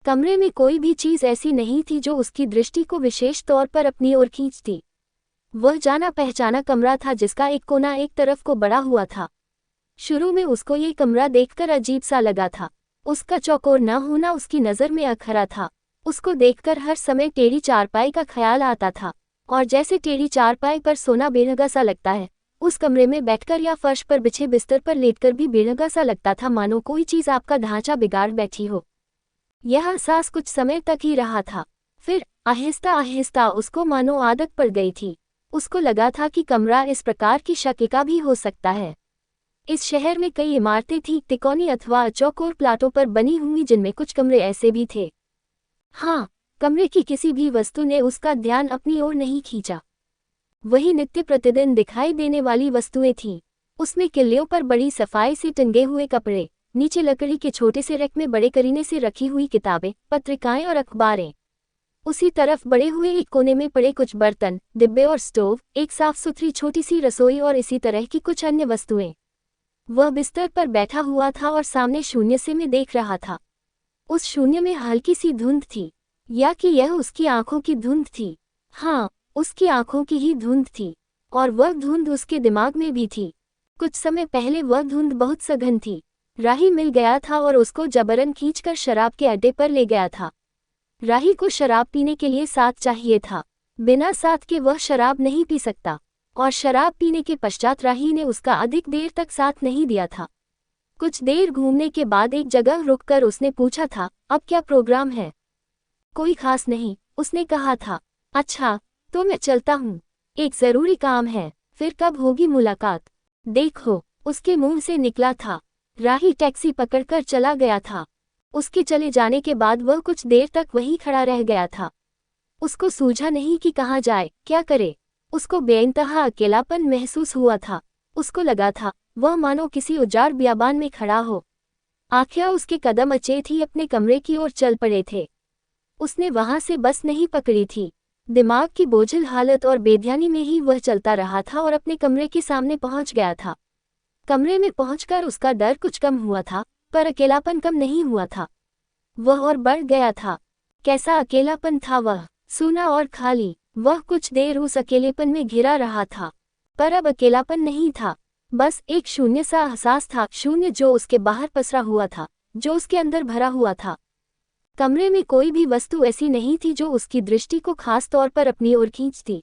कमरे में कोई भी चीज ऐसी नहीं थी जो उसकी दृष्टि को विशेष तौर पर अपनी ओर खींचती। वह जाना पहचाना कमरा था जिसका एक कोना एक तरफ को बड़ा हुआ था। शुरू में उसको ये कमरा देखकर अजीब सा लगा था। उसका चौकोर न होना उसकी नज़र में अखरा था। उसको देखकर हर समय टेढ़ी चारपाई का ख्याल आता था, और जैसे टेढ़ी चारपाई पर सोना बेढंगा सा लगता है, उस कमरे में बैठकर या फर्श पर बिछे बिस्तर पर लेटकर भी बेढंगा सा लगता था, मानो कोई चीज़ आपका ढांचा बिगाड़ बैठी हो। यह एहसास कुछ समय तक ही रहा था। फिर आहिस्ता आहिस्ता उसको मानो आदत पड़ गई थी। उसको लगा था कि कमरा इस प्रकार की शक्ल का भी हो सकता है। इस शहर में कई इमारतें थीं, तिकोनी अथवा चौकोर प्लाटों पर बनी हुई, जिनमें कुछ कमरे ऐसे भी थे। हाँ, कमरे की किसी भी वस्तु ने उसका ध्यान अपनी ओर नहीं खींचा। वही नित्य प्रतिदिन दिखाई देने वाली वस्तुएं थीं। उसमें किल्लियों पर बड़ी सफाई से टंगे हुए कपड़े, नीचे लकड़ी के छोटे से रैक में बड़े करीने से रखी हुई किताबें, पत्रिकाएं और अखबारें। उसी तरफ बड़े हुए एक कोने में पड़े कुछ बर्तन, डिब्बे और स्टोव, एक साफ सुथरी छोटी सी रसोई और इसी तरह की कुछ अन्य वस्तुएं। वह बिस्तर पर बैठा हुआ था और सामने शून्य से में देख रहा था। उस शून्य में हल्की सी धुंध थी, या कि यह उसकी आंखों की धुंध थी। हाँ, उसकी आंखों की ही धुंध थी, और वह धुंध उसके दिमाग में भी थी। कुछ समय पहले वह धुंध बहुत सघन थी। राही मिल गया था और उसको जबरन खींचकर शराब के अड्डे पर ले गया था। राही को शराब पीने के लिए साथ चाहिए था। बिना साथ के वह शराब नहीं पी सकता, और शराब पीने के पश्चात राही ने उसका अधिक देर तक साथ नहीं दिया था। कुछ देर घूमने के बाद एक जगह रुककर उसने पूछा था, अब क्या प्रोग्राम है? कोई खास नहीं, उसने कहा था। अच्छा, तो मैं चलता हूँ, एक ज़रूरी काम है। फिर कब होगी मुलाकात? देखो, उसके मुंह से निकला था। राही टैक्सी पकड़कर चला गया था। उसके चले जाने के बाद वह कुछ देर तक वहीं खड़ा रह गया था। उसको सूझा नहीं कि कहाँ जाए, क्या करे। उसको बेइंतहा अकेलापन महसूस हुआ था। उसको लगा था वह मानो किसी उजाड़ बियाबान में खड़ा हो। आखिर उसके कदम अचेत ही अपने कमरे की ओर चल पड़े थे। उसने वहां से बस नहीं पकड़ी थी। दिमाग की बोझिल हालत और बेध्यानी में ही वह चलता रहा था और अपने कमरे के सामने पहुंच गया था। कमरे में पहुंचकर उसका डर कुछ कम हुआ था, पर अकेलापन कम नहीं हुआ था। वह और बढ़ गया था। कैसा अकेलापन था वह, सूना और खाली। वह कुछ देर उस अकेलेपन में घिरा रहा था, पर अब अकेलापन नहीं था, बस एक शून्य सा एहसास था। शून्य जो उसके बाहर पसरा हुआ था, जो उसके अंदर भरा हुआ था। कमरे में कोई भी वस्तु ऐसी नहीं थी जो उसकी दृष्टि को खास तौर पर अपनी ओर खींचती।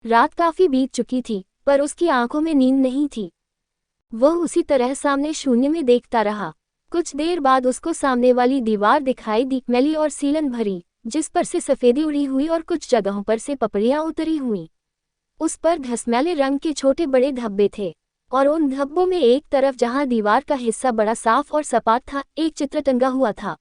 रात काफी बीत चुकी थी, पर उसकी आंखों में नींद नहीं थी। वह उसी तरह सामने शून्य में देखता रहा। कुछ देर बाद उसको सामने वाली दीवार दिखाई दी, मैली और सीलन भरी, जिस पर से सफेदी उड़ी हुई और कुछ जगहों पर से पपड़ियां उतरी हुई। उस पर घसमैले रंग के छोटे बड़े धब्बे थे, और उन धब्बों में एक तरफ जहां दीवार का हिस्सा बड़ा साफ और सपाट था, एक चित्र टंगा हुआ था।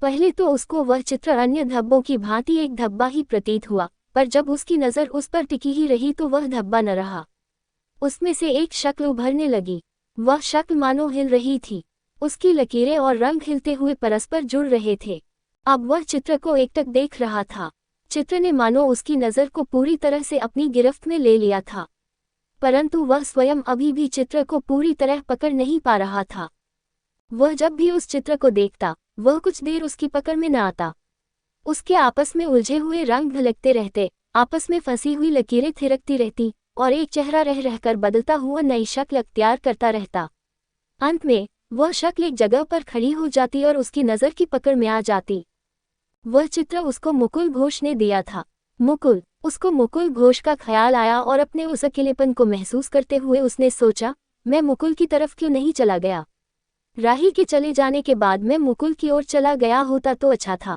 पहले तो उसको वह चित्र अन्य धब्बों की भांति एक धब्बा ही प्रतीत हुआ, पर जब उसकी नज़र उस पर टिकी ही रही तो वह धब्बा न रहा। उसमें से एक शक्ल उभरने लगी। वह शक्ल मानो हिल रही थी। उसकी लकीरें और रंग हिलते हुए परस्पर जुड़ रहे थे। अब वह चित्र को एकटक देख रहा था। चित्र ने मानो उसकी नज़र को पूरी तरह से अपनी गिरफ्त में ले लिया था, परंतु वह स्वयं अभी भी चित्र को पूरी तरह पकड़ नहीं पा रहा था। वह जब भी उस चित्र को देखता, वह कुछ देर उसकी पकड़ में न आता। उसके आपस में उलझे हुए रंग ढलकते रहते, आपस में फंसी हुई लकीरें थिरकती रहती, और एक चेहरा रह रहकर बदलता हुआ नई शक्ल अख्तियार करता रहता। अंत में वह शक्ल एक जगह पर खड़ी हो जाती और उसकी नज़र की पकड़ में आ जाती। वह चित्र उसको मुकुल घोष ने दिया था। उसको मुकुल घोष का ख्याल आया, और अपने उस अकेलेपन को महसूस करते हुए उसने सोचा, मैं मुकुल की तरफ क्यों नहीं चला गया। राही के चले जाने के बाद मैं मुकुल की ओर चला गया होता तो अच्छा था,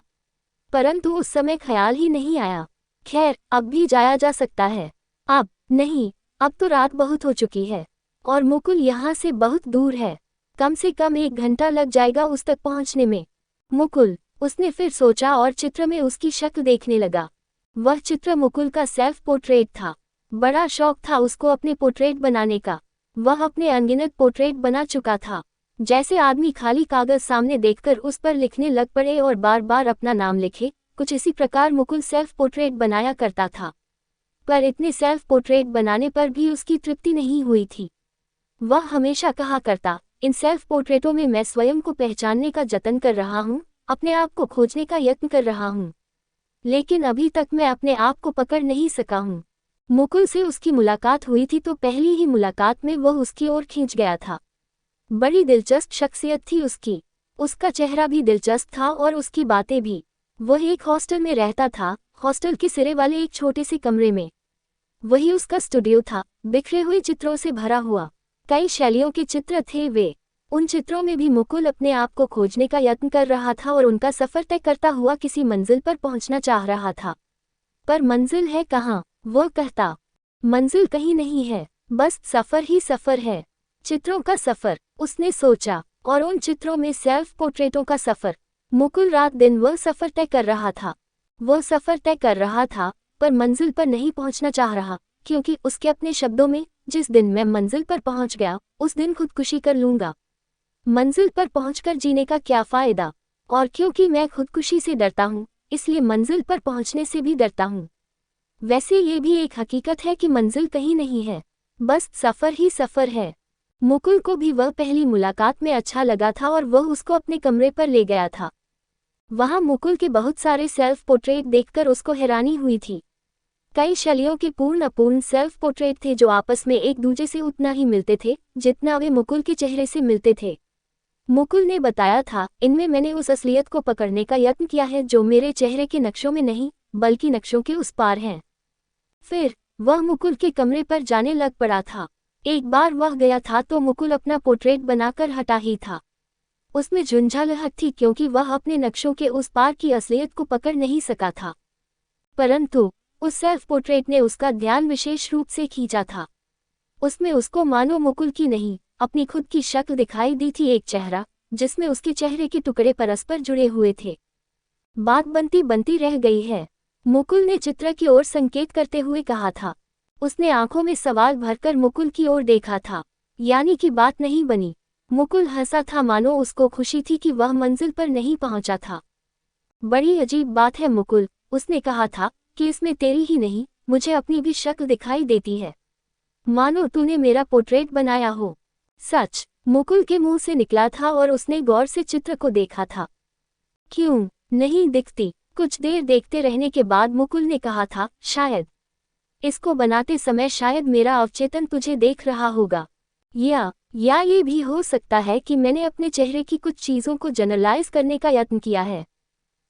परंतु उस समय ख्याल ही नहीं आया। खैर, अब भी जाया जा सकता है। अब नहीं, अब तो रात बहुत हो चुकी है, और मुकुल यहाँ से बहुत दूर है। कम से कम 1 घंटा लग जाएगा उस तक पहुँचने में। मुकुल, उसने फिर सोचा और चित्र में उसकी शक्ल देखने लगा। वह चित्र मुकुल का सेल्फ पोर्ट्रेट था। बड़ा शौक था उसको अपने पोर्ट्रेट बनाने का। वह अपने अनगिनत पोर्ट्रेट बना चुका था। जैसे आदमी खाली कागज सामने देखकर उस पर लिखने लग पड़े और बार बार अपना नाम लिखे, कुछ इसी प्रकार मुकुल सेल्फ पोर्ट्रेट बनाया करता था। पर इतने सेल्फ पोर्ट्रेट बनाने पर भी उसकी तृप्ति नहीं हुई थी। वह हमेशा कहा करता, इन सेल्फ पोर्ट्रेटों में मैं स्वयं को पहचानने का जतन कर रहा हूँ, अपने आप को खोजने का यत्न कर रहा हूँ, लेकिन अभी तक मैं अपने आप को पकड़ नहीं सका हूँ। मुकुल से उसकी मुलाकात हुई थी तो पहली ही मुलाकात में वह उसकी ओर खींच गया था। बड़ी दिलचस्प शख्सियत थी उसकी। उसका चेहरा भी दिलचस्प था और उसकी बातें भी। वह एक हॉस्टल में रहता था, हॉस्टल के सिरे वाले एक छोटे से कमरे में। वही उसका स्टूडियो था, बिखरे हुए चित्रों से भरा हुआ। कई शैलियों के चित्र थे वे। उन चित्रों में भी मुकुल अपने आप को खोजने का यत्न कर रहा था और उनका सफ़र तय करता हुआ किसी मंजिल पर पहुंचना चाह रहा था। पर मंजिल है कहाँ? वह कहता, मंजिल कहीं नहीं है, बस सफ़र ही सफ़र है। चित्रों का सफ़र, उसने सोचा, और उन चित्रों में सेल्फ पोर्ट्रेटों का सफ़र। मुकुल रात दिन वह सफ़र तय कर रहा था। वह सफ़र तय कर रहा था, पर मंजिल पर नहीं पहुंचना चाह रहा, क्योंकि उसके अपने शब्दों में, जिस दिन मैं मंजिल पर पहुंच गया, उस दिन खुदकुशी कर लूँगा। मंजिल पर पहुंचकर जीने का क्या फ़ायदा? और क्योंकि मैं खुदकुशी से डरता हूँ, इसलिए मंजिल पर पहुंचने से भी डरता हूँ। वैसे ये भी एक हकीकत है कि मंजिल कहीं नहीं है, बस सफ़र ही सफ़र है। मुकुल को भी वह पहली मुलाकात में अच्छा लगा था और वह उसको अपने कमरे पर ले गया था। वहाँ मुकुल के बहुत सारे सेल्फ पोर्ट्रेट देखकर उसको हैरानी हुई थी। कई शैलियों के पूर्ण अपूर्ण सेल्फ पोर्ट्रेट थे जो आपस में एक दूसरे से उतना ही मिलते थे जितना वे मुकुल के चेहरे से मिलते थे। मुकुल ने बताया था, इनमें मैंने उस असलियत को पकड़ने का यत्न किया है जो मेरे चेहरे के नक्शों में नहीं, बल्कि नक्शों के उस पार हैं। फिर वह मुकुल के कमरे पर जाने लग पड़ा था। एक बार वह गया था तो मुकुल अपना पोर्ट्रेट बनाकर हटा ही था। उसमें झुंझलाहट थी क्योंकि वह अपने नक्शों के उस पार की असलियत को पकड़ नहीं सका था। परंतु उस सेल्फ पोर्ट्रेट ने उसका ध्यान विशेष रूप से खींचा था। उसमें उसको मानो मुकुल की नहीं, अपनी खुद की शक्ल दिखाई दी थी, एक चेहरा जिसमें उसके चेहरे के टुकड़े परस्पर जुड़े हुए थे। बात बनती बनती रह गई है, मुकुल ने चित्र की ओर संकेत करते हुए कहा था। उसने आंखों में सवाल भरकर मुकुल की ओर देखा था। यानी कि बात नहीं बनी। मुकुल हंसा था मानो उसको खुशी थी कि वह मंजिल पर नहीं पहुंचा था। बड़ी अजीब बात है मुकुल, उसने कहा था, कि इसमें तेरी ही नहीं, मुझे अपनी भी शक्ल दिखाई देती है, मानो तूने मेरा पोर्ट्रेट बनाया हो। सच, मुकुल के मुंह से निकला था और उसने गौर से चित्र को देखा था। क्यों नहीं दिखती? कुछ देर देखते रहने के बाद मुकुल ने कहा था, शायद इसको बनाते समय शायद मेरा अवचेतन तुझे देख रहा होगा, या ये भी हो सकता है कि मैंने अपने चेहरे की कुछ चीज़ों को जनरलाइज करने का यत्न किया है,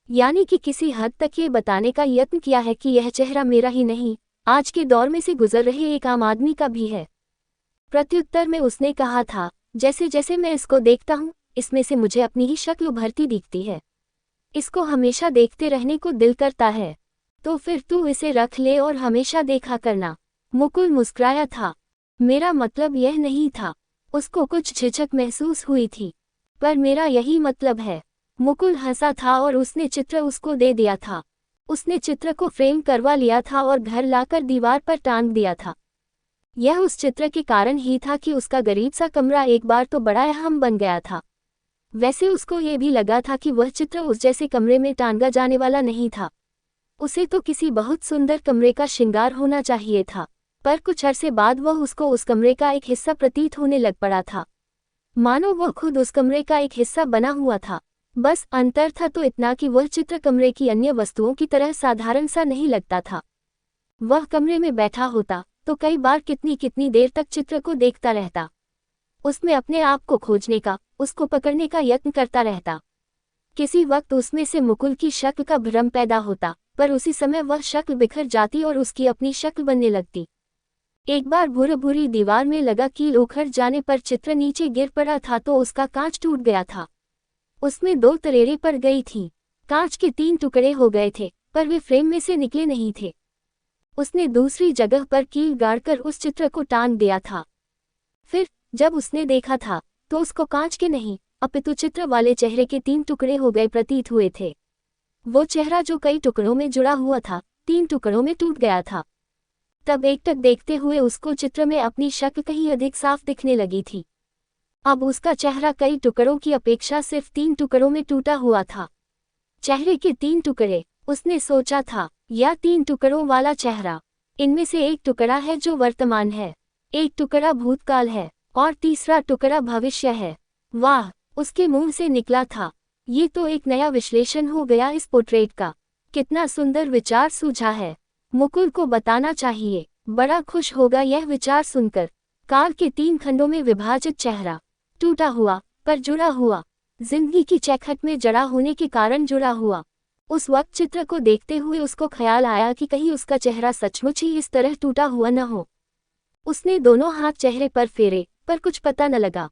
यानी कि किसी हद तक ये बताने का यत्न किया है कि यह चेहरा मेरा ही नहीं, आज के दौर में से गुजर रहे एक आम आदमी का भी है। प्रत्युत्तर में उसने कहा था, जैसे जैसे मैं इसको देखता हूँ, इसमें से मुझे अपनी ही शक्ल उभरती दिखती है। इसको हमेशा देखते रहने को दिल करता है। तो फिर तू इसे रख ले और हमेशा देखा करना। मुकुल मुस्कुराया था। मेरा मतलब यह नहीं था। उसको कुछ झिझक महसूस हुई थी। पर मेरा यही मतलब है। मुकुल हंसा था और उसने चित्र उसको दे दिया था। उसने चित्र को फ्रेम करवा लिया था और घर लाकर दीवार पर टांग दिया था। यह उस चित्र के कारण ही था कि उसका गरीब सा कमरा एक बार तो बड़ा अहम बन गया था। वैसे उसको ये भी लगा था कि वह चित्र उस जैसे कमरे में टांगा जाने वाला नहीं था। उसे तो किसी बहुत सुंदर कमरे का श्रृंगार होना चाहिए था। पर कुछ अरसे बाद वह उसको उस कमरे का एक हिस्सा प्रतीत होने लग पड़ा था, मानो वह खुद उस कमरे का एक हिस्सा बना हुआ था। बस अंतर था तो इतना कि वह चित्र कमरे की अन्य वस्तुओं की तरह साधारण सा नहीं लगता था। वह कमरे में बैठा होता तो कई बार कितनी कितनी देर तक चित्र को देखता रहता। उसमें अपने आप को खोजने का, उसको पकड़ने का यत्न करता रहता। किसी वक्त उसमें से मुकुल की शक्ल का भ्रम पैदा होता, पर उसी समय वह शक्ल बिखर जाती और उसकी अपनी शक्ल बनने लगती। एक बार भूरी दीवार में लगा कील उखड़ जाने पर चित्र नीचे गिर पड़ा था तो उसका कांच टूट गया था। उसमें 2 तरेरें पड़ गई थीं। कांच के 3 टुकड़े हो गए थे, पर वे फ्रेम में से निकले नहीं थे। उसने दूसरी जगह पर कील गाड़कर उस चित्र को टांग दिया था। फिर जब उसने देखा था तो उसको कांच के नहीं, अपितु चित्र वाले चेहरे के 3 टुकड़े हो गए प्रतीत हुए थे। वो चेहरा जो कई टुकड़ों में जुड़ा हुआ था, 3 टुकड़ों में टूट गया था। तब एकटक देखते हुए उसको चित्र में अपनी शक्ल कहीं अधिक साफ दिखने लगी थी। अब उसका चेहरा कई टुकड़ों की अपेक्षा सिर्फ 3 टुकड़ों में टूटा हुआ था। चेहरे के 3 टुकड़े, उसने सोचा था, या 3 टुकड़ों वाला चेहरा। इनमें से एक टुकड़ा है जो वर्तमान है, एक टुकड़ा भूतकाल है और तीसरा टुकड़ा भविष्य है। वाह, उसके मुंह से निकला था। ये तो एक नया विश्लेषण हो गया इस पोर्ट्रेट का। कितना सुंदर विचार सूझा है। मुकुल को बताना चाहिए, बड़ा खुश होगा यह विचार सुनकर। काल के 3 खंडों में विभाजित चेहरा, टूटा हुआ पर जुड़ा हुआ, जिंदगी की चौखट में जड़ा होने के कारण जुड़ा हुआ। उस वक्त चित्र को देखते हुए उसको ख्याल आया कि कहीं उसका चेहरा सचमुच ही इस तरह टूटा हुआ न हो। उसने दोनों हाथ चेहरे पर फेरे, पर कुछ पता न लगा।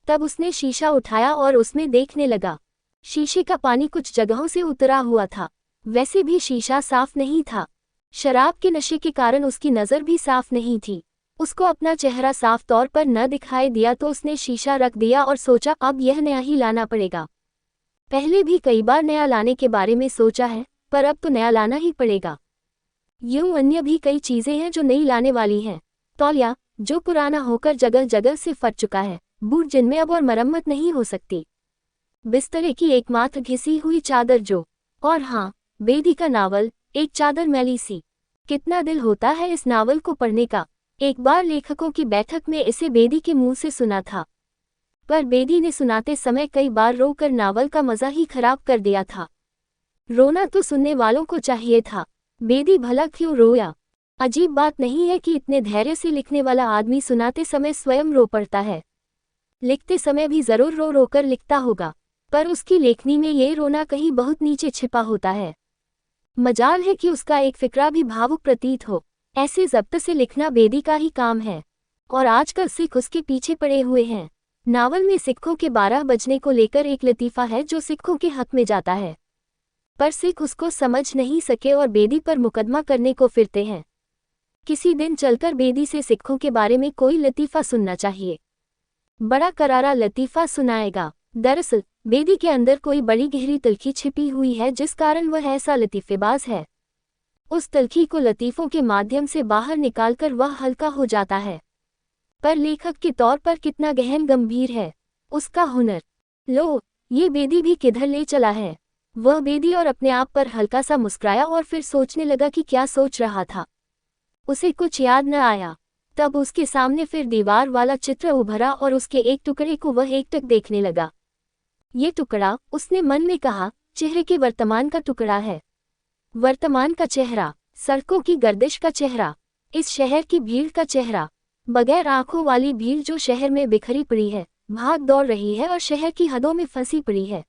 तब उसने शीशा उठाया और उसमें देखने लगा। शीशे का पानी कुछ जगहों से उतरा हुआ था, वैसे भी शीशा साफ नहीं था। शराब के नशे के कारण उसकी नज़र भी साफ नहीं थी। उसको अपना चेहरा साफ तौर पर न दिखाई दिया तो उसने शीशा रख दिया और सोचा अब यह नया ही लाना पड़ेगा। पहले भी कई बार नया लाने के बारे में सोचा है, पर अब तो नया लाना ही पड़ेगा। यूं अन्य भी कई चीज़ें हैं जो नई लाने वाली हैं। तौलिया, जो पुराना होकर जगह जगह से फट चुका है, बूट जिनमें अब और मरम्मत नहीं हो सकती। बिस्तरे की एकमात्र घिसी हुई चादर जो, और हाँ, बेदी का नावल, एक चादर मैली सी। कितना दिल होता है इस नावल को पढ़ने का। एक बार लेखकों की बैठक में इसे बेदी के मुंह से सुना था, पर बेदी ने सुनाते समय कई बार रोकर नावल का मज़ा ही खराब कर दिया था। रोना तो सुनने वालों को चाहिए था, बेदी भला क्यों रोया। अजीब बात नहीं है कि इतने धैर्य से लिखने वाला आदमी सुनाते समय स्वयं रो पड़ता है। लिखते समय भी जरूर रो रोकर लिखता होगा, पर उसकी लेखनी में ये रोना कहीं बहुत नीचे छिपा होता है। मजाल है कि उसका एक फिक्रा भी भावुक प्रतीत हो। ऐसे ज़ब्त से लिखना बेदी का ही काम है, और आजकल सिख उसके पीछे पड़े हुए हैं। नावल में सिखों के 12 बजने को लेकर एक लतीफ़ा है जो सिखों के हक में जाता है, पर सिख उसको समझ नहीं सके और बेदी पर मुकदमा करने को फिरते हैं। किसी दिन चलकर बेदी से सिखों के बारे में कोई लतीफ़ा सुनना चाहिए। बड़ा करारा लतीफ़ा सुनाएगा। दरअसल बेदी के अंदर कोई बड़ी गहरी तलखी छिपी हुई है, जिस कारण वह ऐसा लतीफ़ेबाज है। उस तलखी को लतीफ़ों के माध्यम से बाहर निकालकर वह हल्का हो जाता है, पर लेखक के तौर पर कितना गहन गंभीर है उसका हुनर। लो, ये बेदी भी किधर ले चला है। वह बेदी और अपने आप पर हल्का सा मुस्कुराया और फिर सोचने लगा कि क्या सोच रहा था। उसे कुछ याद न आया। तब उसके सामने फिर दीवार वाला चित्र उभरा और उसके एक टुकड़े को वह एकटक देखने लगा। ये टुकड़ा, उसने मन में कहा, चेहरे के वर्तमान का टुकड़ा है। वर्तमान का चेहरा, सड़कों की गर्दिश का चेहरा, इस शहर की भीड़ का चेहरा, बगैर आंखों वाली भीड़ जो शहर में बिखरी पड़ी है, भाग दौड़ रही है और शहर की हदों में फंसी पड़ी है।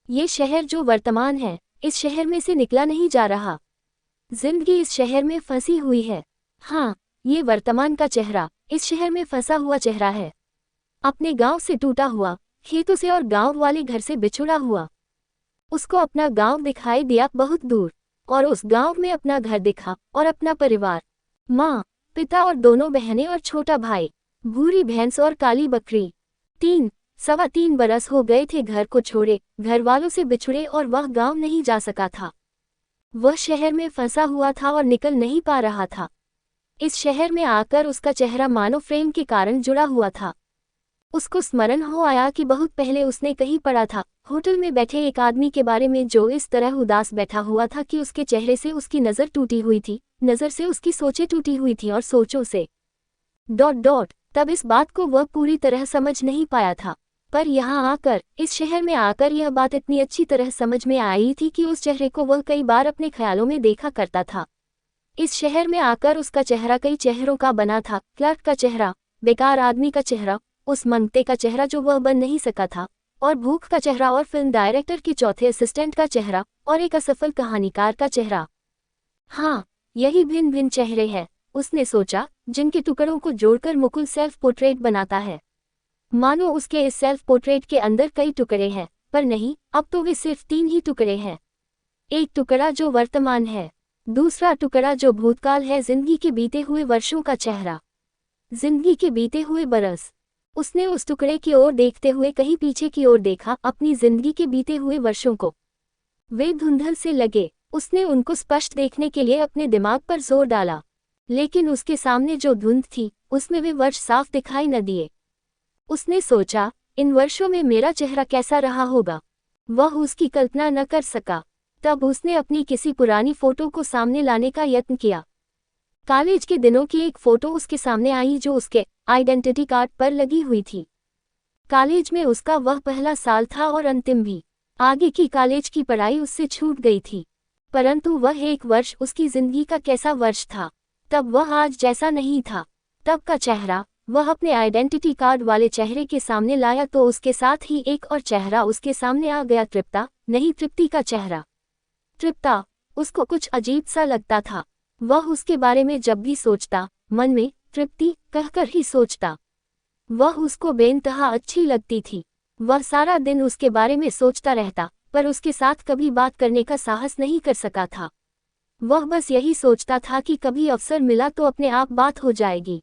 ये शहर जो वर्तमान है, इस शहर में से निकला नहीं जा रहा। जिंदगी इस शहर में फंसी हुई है। हाँ, ये वर्तमान का चेहरा इस शहर में फंसा हुआ चेहरा है। अपने गांव से टूटा हुआ, खेतों से और गांव वाले घर से बिछुड़ा हुआ। उसको अपना गांव दिखाई दिया बहुत दूर, और उस गांव में अपना घर दिखा और अपना परिवार, माँ, पिता और दोनों बहनें और छोटा भाई, भूरी भैंस और काली बकरी। 3-3.25 बरस हो गए थे घर को छोड़े, घर वालों से बिछुड़े, और वह गांव नहीं जा सका था। वह शहर में फंसा हुआ था और निकल नहीं पा रहा था। इस शहर में आकर उसका चेहरा मानो फ्रेम के कारण जुड़ा हुआ था। उसको स्मरण हो आया कि बहुत पहले उसने कहीं पढ़ा था, होटल में बैठे एक आदमी के बारे में जो इस तरह उदास बैठा हुआ था कि उसके चेहरे से उसकी नज़र टूटी हुई थी, नज़र से उसकी सोचें टूटी हुई थी और सोचों से ... तब इस बात को वह पूरी तरह समझ नहीं पाया था, पर यहाँ आकर, इस शहर में आकर यह बात इतनी अच्छी तरह समझ में आई थी कि उस चेहरे को वह कई बार अपने ख्यालों में देखा करता था। इस शहर में आकर उसका चेहरा कई चेहरों का बना था। क्लर्क का चेहरा, बेकार आदमी का चेहरा, उस मंगते का चेहरा जो वह बन नहीं सका था, और भूख का चेहरा, और फिल्म डायरेक्टर के चौथे असिस्टेंट का चेहरा, और एक असफल कहानीकार का चेहरा। हाँ, यही भिन्न भिन्न चेहरे हैं, उसने सोचा, जिनके टुकड़ों को जोड़कर मुकुल सेल्फ पोर्ट्रेट बनाता है। मानो उसके इस सेल्फ पोर्ट्रेट के अंदर कई टुकड़े हैं, पर नहीं, अब तो वे सिर्फ 3 ही टुकड़े हैं। एक टुकड़ा जो वर्तमान है, दूसरा टुकड़ा जो भूतकाल है, जिंदगी के बीते हुए वर्षों का चेहरा, जिंदगी के बीते हुए बरस। उसने उस टुकड़े की ओर देखते हुए कहीं पीछे की ओर देखा, अपनी जिंदगी के बीते हुए वर्षों को। वे धुंधल से लगे। उसने उनको स्पष्ट देखने के लिए अपने दिमाग पर जोर डाला, लेकिन उसके सामने जो धुंध थी, उसमें वे वर्ष साफ दिखाई न दिए। उसने सोचा, इन वर्षों में मेरा चेहरा कैसा रहा होगा। वह उसकी कल्पना न कर सका। तब उसने अपनी किसी पुरानी फोटो को सामने लाने का यत्न किया। कॉलेज के दिनों की एक फोटो उसके सामने आई जो उसके आइडेंटिटी कार्ड पर लगी हुई थी। कॉलेज में उसका वह पहला साल था और अंतिम भी। आगे की कॉलेज की पढ़ाई उससे छूट गई थी, परंतु वह एक वर्ष उसकी जिंदगी का कैसा वर्ष था। तब वह आज जैसा नहीं था। तब का चेहरा वह अपने आइडेंटिटी कार्ड वाले चेहरे के सामने लाया तो उसके साथ ही एक और चेहरा उसके सामने आ गया, तृप्ता, नहीं तृप्ति का चेहरा। तृप्ता, उसको कुछ अजीब सा लगता था। वह उसके बारे में जब भी सोचता, मन में तृप्ति कहकर ही सोचता। वह उसको बेइंतहा अच्छी लगती थी। वह सारा दिन उसके बारे में सोचता रहता, पर उसके साथ कभी बात करने का साहस नहीं कर सका था। वह बस यही सोचता था कि कभी अवसर मिला तो अपने आप बात हो जाएगी।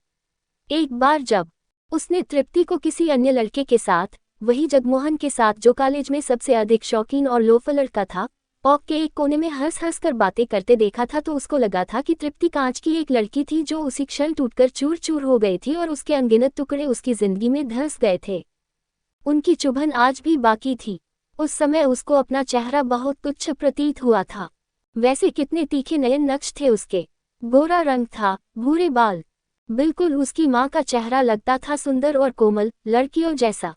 एक बार जब उसने तृप्ति को किसी अन्य लड़के के साथ, वही जगमोहन के साथ जो कॉलेज में सबसे अधिक शौकीन और लोफर लड़का था, पॉक के एक कोने में हंस हंस कर बातें करते देखा था तो उसको लगा था कि तृप्ति कांच की एक लड़की थी जो उसी क्षण टूटकर चूर चूर हो गई थी और उसके अनगिनत टुकड़े उसकी जिंदगी में धंस गए थे। उनकी चुभन आज भी बाकी थी। उस समय उसको अपना चेहरा बहुत तुच्छ प्रतीत हुआ था। वैसे कितने तीखे नयन नक्श थे उसके। गोरा रंग था, भूरे बाल, बिल्कुल उसकी माँ का चेहरा लगता था, सुंदर और कोमल, लड़कियों जैसा।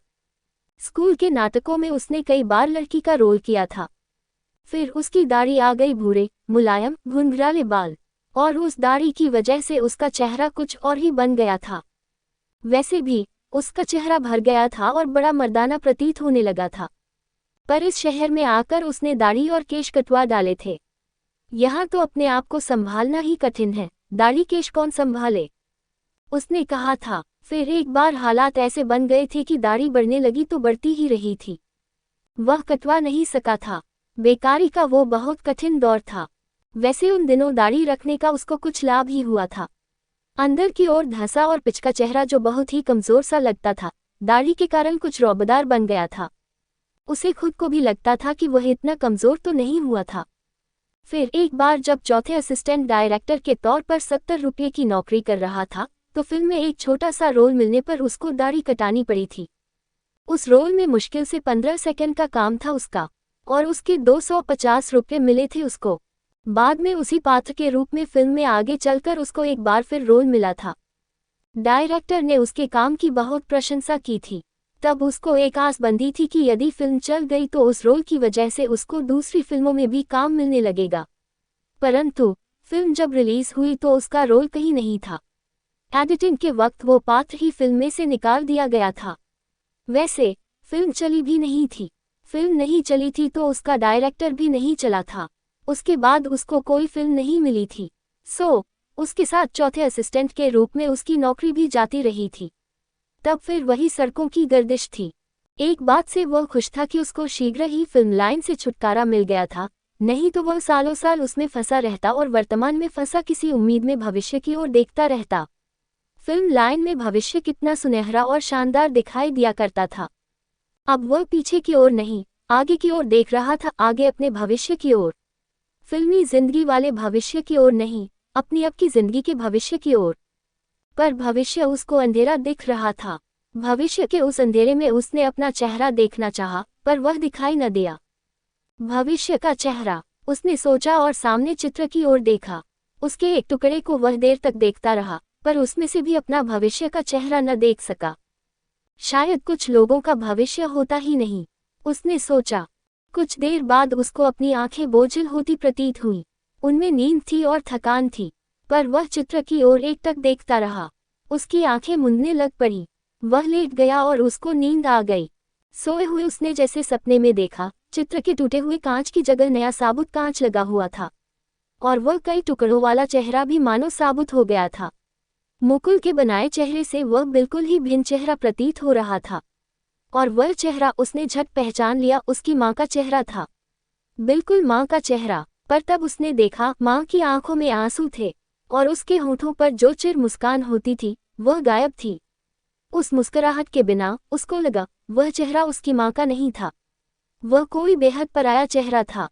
स्कूल के नाटकों में उसने कई बार लड़की का रोल किया था। फिर उसकी दाढ़ी आ गई, भूरे, मुलायम, घुंघराले बाल, और उस दाढ़ी की वजह से उसका चेहरा कुछ और ही बन गया था। वैसे भी उसका चेहरा भर गया था और बड़ा मर्दाना प्रतीत होने लगा था। पर इस शहर में आकर उसने दाढ़ी और केश कटवा डाले थे। यहाँ तो अपने आप को संभालना ही कठिन है, दाढ़ी केश कौन संभाले, उसने कहा था। फिर एक बार हालात ऐसे बन गए थे कि दाढ़ी बढ़ने लगी तो बढ़ती ही रही थी। वह कटवा नहीं सका था। बेकारी का वो बहुत कठिन दौर था। वैसे उन दिनों दाढ़ी रखने का उसको कुछ लाभ ही हुआ था। अंदर की ओर धंसा और पिचका चेहरा जो बहुत ही कमजोर सा लगता था, दाढ़ी के कारण कुछ रौबदार बन गया था। उसे खुद को भी लगता था कि वह इतना कमजोर तो नहीं हुआ था। फिर एक बार जब चौथे असिस्टेंट डायरेक्टर के तौर पर 70 रुपये की नौकरी कर रहा था तो फिल्म में एक छोटा सा रोल मिलने पर उसको दाढ़ी कटानी पड़ी थी। उस रोल में मुश्किल से 15 सेकंड का काम था उसका, और उसके 250 रुपये मिले थे उसको। बाद में उसी पात्र के रूप में फिल्म में आगे चलकर उसको एक बार फिर रोल मिला था। डायरेक्टर ने उसके काम की बहुत प्रशंसा की थी। तब उसको एक आस बंधी थी कि यदि फिल्म चल गई तो उस रोल की वजह से उसको दूसरी फिल्मों में भी काम मिलने लगेगा। परंतु फिल्म जब रिलीज हुई तो उसका रोल कहीं नहीं था। एडिटिंग के वक्त वो पात्र ही फिल्म में से निकाल दिया गया था। वैसे फिल्म चली भी नहीं थी। फिल्म नहीं चली थी तो उसका डायरेक्टर भी नहीं चला था। उसके बाद उसको कोई फिल्म नहीं मिली थी, सो उसके साथ चौथे असिस्टेंट के रूप में उसकी नौकरी भी जाती रही थी। तब फिर वही सड़कों की गर्दिश थी। एक बात से वह खुश था कि उसको शीघ्र ही फिल्म लाइन से छुटकारा मिल गया था, नहीं तो वह सालों साल उसमें फंसा रहता और वर्तमान में फंसा किसी उम्मीद में भविष्य की ओर देखता रहता। फिल्म लाइन में भविष्य कितना सुनहरा और शानदार दिखाई दिया करता था। अब वह पीछे की ओर नहीं, आगे की ओर देख रहा था, आगे अपने भविष्य की ओर। फिल्मी जिंदगी वाले भविष्य की ओर नहीं, अपनी अब की जिंदगी के भविष्य की ओर। पर भविष्य उसको अंधेरा दिख रहा था। भविष्य के उस अंधेरे में उसने अपना चेहरा देखना चाहा, पर वह दिखाई न दिया। भविष्य का चेहरा, उसने सोचा और सामने चित्र की ओर देखा। उसके एक टुकड़े को वह देर तक देखता रहा, पर उसमें से भी अपना भविष्य का चेहरा न देख सका। शायद कुछ लोगों का भविष्य होता ही नहीं, उसने सोचा। कुछ देर बाद उसको अपनी आंखें बोझिल होती प्रतीत हुई। उनमें नींद थी और थकान थी, पर वह चित्र की ओर एकटक देखता रहा। उसकी आंखें मूंदने लग पड़ी। वह लेट गया और उसको नींद आ गई। सोए हुए उसने जैसे सपने में देखा, चित्र के टूटे हुए कांच की जगह नया साबुत कांच लगा हुआ था, और वह कई टुकड़ों वाला चेहरा भी मानो साबुत हो गया था। मुकुल के बनाए चेहरे से वह बिल्कुल ही भिन्न चेहरा प्रतीत हो रहा था, और वह चेहरा उसने झट पहचान लिया, उसकी माँ का चेहरा था। बिल्कुल माँ का चेहरा। पर तब उसने देखा माँ की आंखों में आंसू थे, और उसके होठों पर जो चिर मुस्कान होती थी वह गायब थी। उस मुस्कुराहट के बिना उसको लगा वह चेहरा उसकी माँ का नहीं था, वह कोई बेहद पराया चेहरा था।